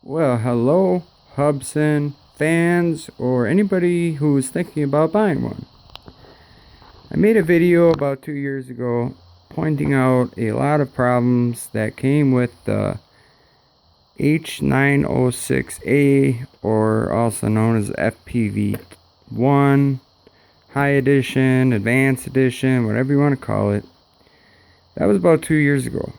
Well, hello, Hubsan fans, or anybody who's thinking about buying one. I made a video about 2 years ago pointing out a lot of problems that came with the h501s, or also known as FPV1, High Edition, Advanced Edition, whatever you want to call it. That was about 2 years ago.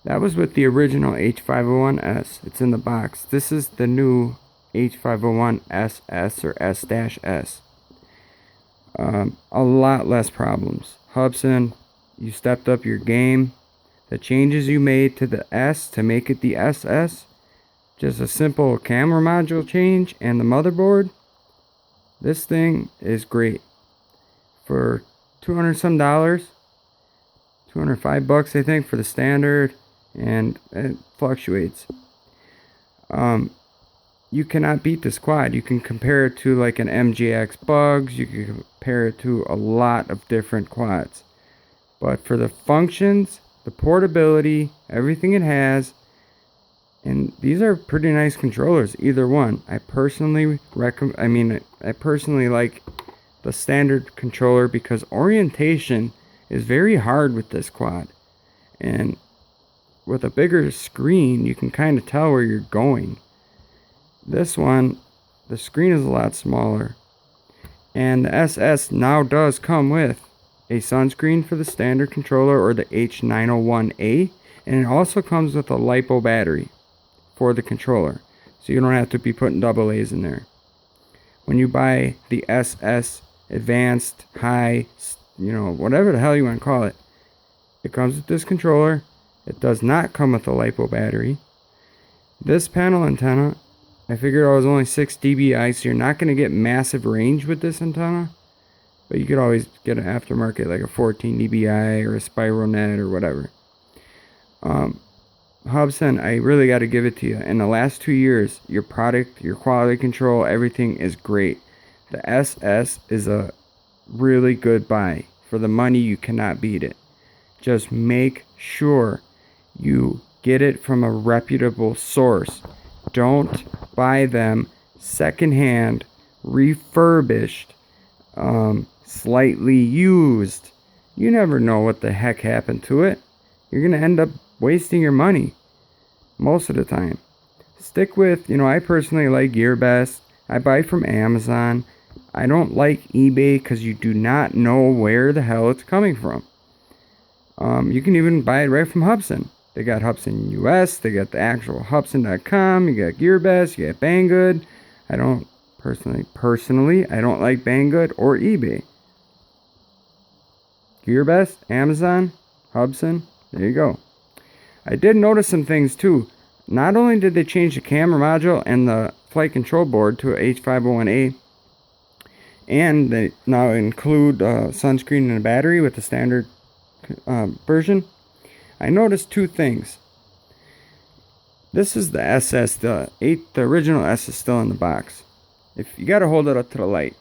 That was with the original H501s. It's in the box. This is the new H501s or S-S. A lot less problems. Hubsan, you stepped up your game. The changes you made to the S to make it the SS, just a simple camera module change and the motherboard. This thing is great. For $200 some, $205 I think for the standard, and it fluctuates. You cannot beat this quad. You can compare it to like an MGX Bugs. You can compare it to a lot of different quads. But for the functions, the portability, everything it has, and these are pretty nice controllers, either one. I personally I personally like the standard controller because orientation is very hard with this quad. And with a bigger screen, you can kind of tell where you're going. This one, the screen is a lot smaller. And the SS now does come with a sunscreen for the standard controller, or the H501A, and it also comes with a LiPo battery for the controller, so you don't have to be putting double A's in there. When you buy the SS Advanced, High, whatever the hell you want to call it, it comes with this controller. It does not come with a LiPo battery. This panel antenna, I figured it was only 6 dBi, so you're not going to get massive range with this antenna. But you could always get an aftermarket, like a 14 dBi or a spiral net or whatever. Hubsan, I really got to give it to you. In the last 2 years, your product, your quality control, everything is great. The SS is a really good buy. For the money, you cannot beat it. Just make sure you get it from a reputable source. Don't buy them secondhand, refurbished, slightly used. You never know what the heck happened to it. You're going to end up wasting your money most of the time. Stick with, I personally like GearBest. I buy from Amazon. I don't like eBay because you do not know where the hell it's coming from. You can even buy it right from Hubsan. They got Hubsan US, they got the actual Hubsan.com, you got GearBest, you got Banggood. I don't personally, I don't like Banggood or eBay. GearBest, Amazon, Hubsan, there you go. I did notice some things too. Not only did they change the camera module and the flight control board to a H501A, and they now include sunscreen and a battery with the standard version. I noticed two things. This is the SS, the original S is still in the box. If you got to hold it up to the light.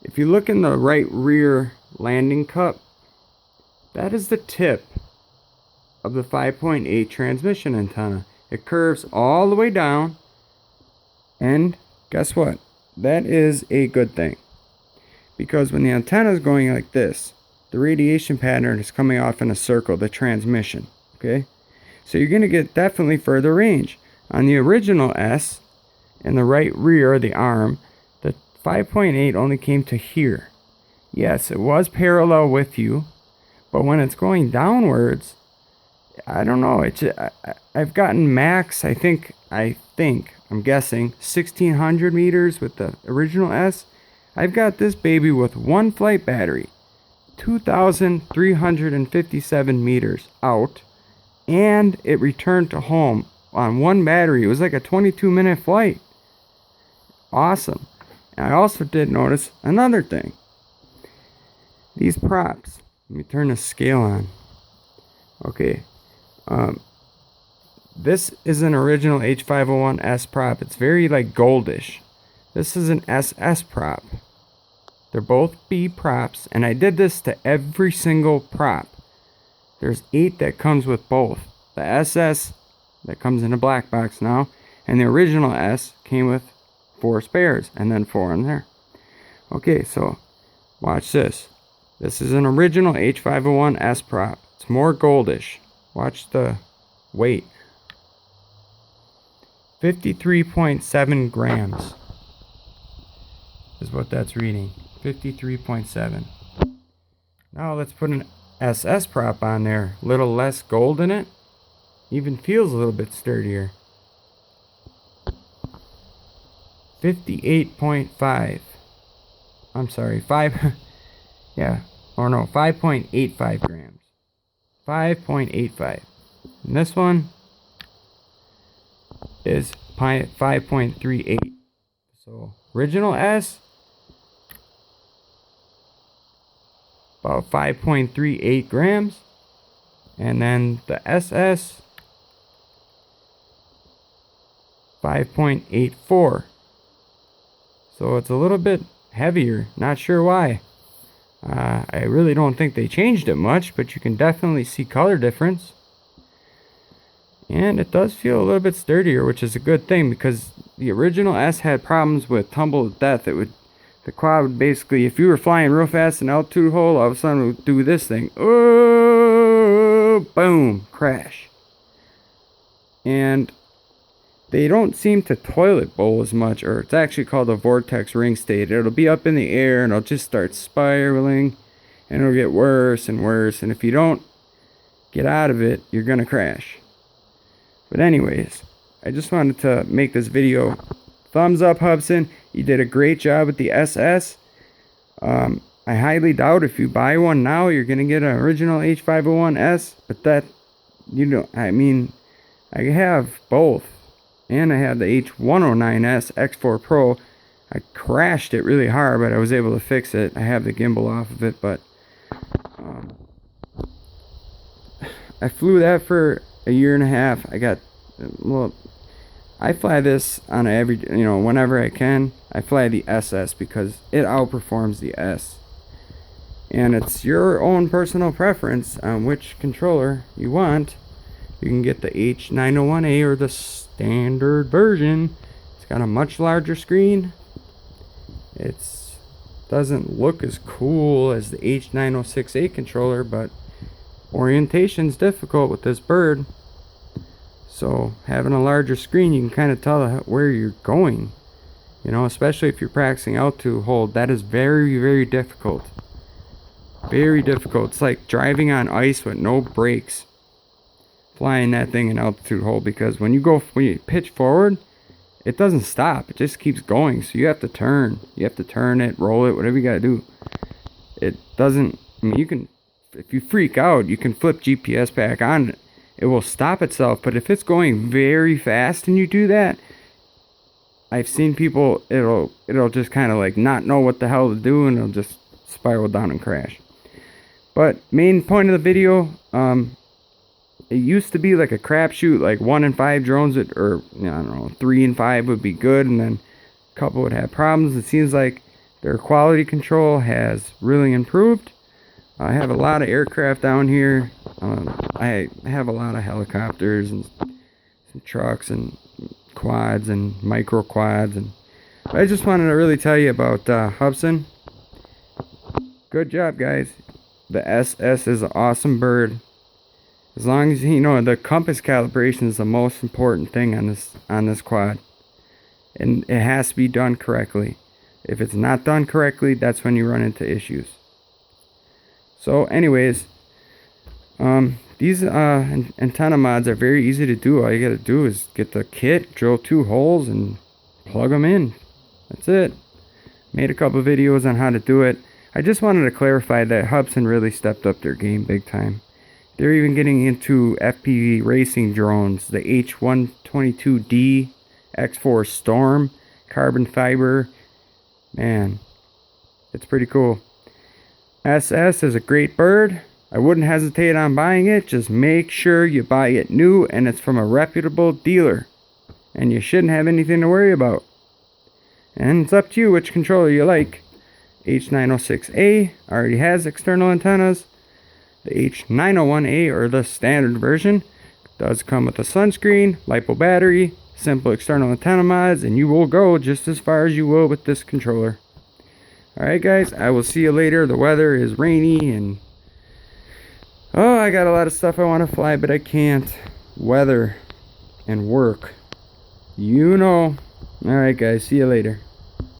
If you look in the right rear landing cup, that is the tip of the 5.8 transmission antenna. It curves all the way down, and guess what? That is a good thing, because when the antenna is going like this, the radiation pattern is coming off in a circle, the transmission, okay? So you're going to get definitely further range. On the original S, in the right rear of the arm, the 5.8 only came to here. Yes, it was parallel with you, but when it's going downwards, I don't know. I've gotten max, I'm guessing, 1,600 meters with the original S. I've got this baby with one flight battery, 2,357 meters out, and it returned to home on one battery. It was like a 22-minute flight. Awesome. And I also did notice another thing. These props. Let me turn the scale on. Okay. This is an original H501S prop. It's very like goldish. This is an SS prop. They're both B props, and I did this to every single prop. There's 8 that comes with both. The SS that comes in a black box now, and the original S came with 4 spares and then 4 in there. Okay, so watch this. This is an original H501s prop. It's more goldish. Watch the weight. 53.7 grams is what that's reading. 53.7. Now let's put an SS prop on there. Little less gold in it. Even feels a little bit sturdier. 58.5. I'm sorry, 5. Yeah, or no, 5.85 grams. 5.85. And this one is 5.38. So original S, about 5.38 grams, and then the SS, 5.84. So it's a little bit heavier. Not sure why. I really don't think they changed it much, but you can definitely see color difference. And it does feel a little bit sturdier, which is a good thing, because the original S had problems with tumble to death. The quad would basically, if you were flying real fast in altitude hole, all of a sudden it would do this thing. Oh, boom, crash. And they don't seem to toilet bowl as much, or it's actually called a vortex ring state. It'll be up in the air and it'll just start spiraling, and it'll get worse and worse. And if you don't get out of it, you're gonna crash. But anyways, I just wanted to make this video. Thumbs up, Hubsan. You did a great job with the SS. I highly doubt if you buy one now, you're going to get an original H501s. But that, you know, I mean, I have both. And I had the H109s X4 Pro. I crashed it really hard, but I was able to fix it. I have the gimbal off of it, but I flew that for a year and a half. I fly this on whenever I can. I fly the SS because it outperforms the S. And it's your own personal preference on which controller you want. You can get the H501A or the standard version. It's got a much larger screen. It doesn't look as cool as the H506A controller, but orientation's difficult with this bird. So having a larger screen, you can kind of tell where you're going. You know, especially if you're practicing altitude hold, that is very, very difficult. Very difficult. It's like driving on ice with no brakes, flying that thing in altitude hold, because when you pitch forward, it doesn't stop. It just keeps going. So you have to turn. You have to turn it, roll it, whatever you got to do. It doesn't, I mean, you can, if you freak out, you can flip GPS back on it. It will stop itself. But if it's going very fast and you do that, I've seen people, it'll just kind of like not know what the hell to do, and it'll just spiral down and crash. But main point of the video, it used to be like a crapshoot, like 1 in 5 drones I don't know, 3 in 5 would be good, and then a couple would have problems. It seems like their quality control has really improved. I have a lot of aircraft down here. I have a lot of helicopters and some trucks and quads and micro quads, and I just wanted to really tell you about Hubsan. Good job, guys. The SS is an awesome bird. As long as you know, the compass calibration is the most important thing on this quad, and it has to be done correctly. If it's not done correctly, that's when you run into issues. So anyways, these antenna mods are very easy to do. All you gotta do is get the kit, drill 2 holes, and plug them in. That's it. Made a couple videos on how to do it. I just wanted to clarify that Hubsan really stepped up their game big time. They're even getting into FPV racing drones. The H122D X4 Storm carbon fiber. Man, it's pretty cool. SS is a great bird. I wouldn't hesitate on buying it. Just make sure you buy it new and it's from a reputable dealer. And you shouldn't have anything to worry about. And it's up to you which controller you like. H506A already has external antennas. The H501A, or the standard version, Does come with a sunscreen, LiPo battery, simple external antenna mods, and you will go just as far as you will with this controller. Alright guys, I will see you later. The weather is rainy and oh, I got a lot of stuff I want to fly, but I can't. Weather and work. You know. Alright guys, see you later.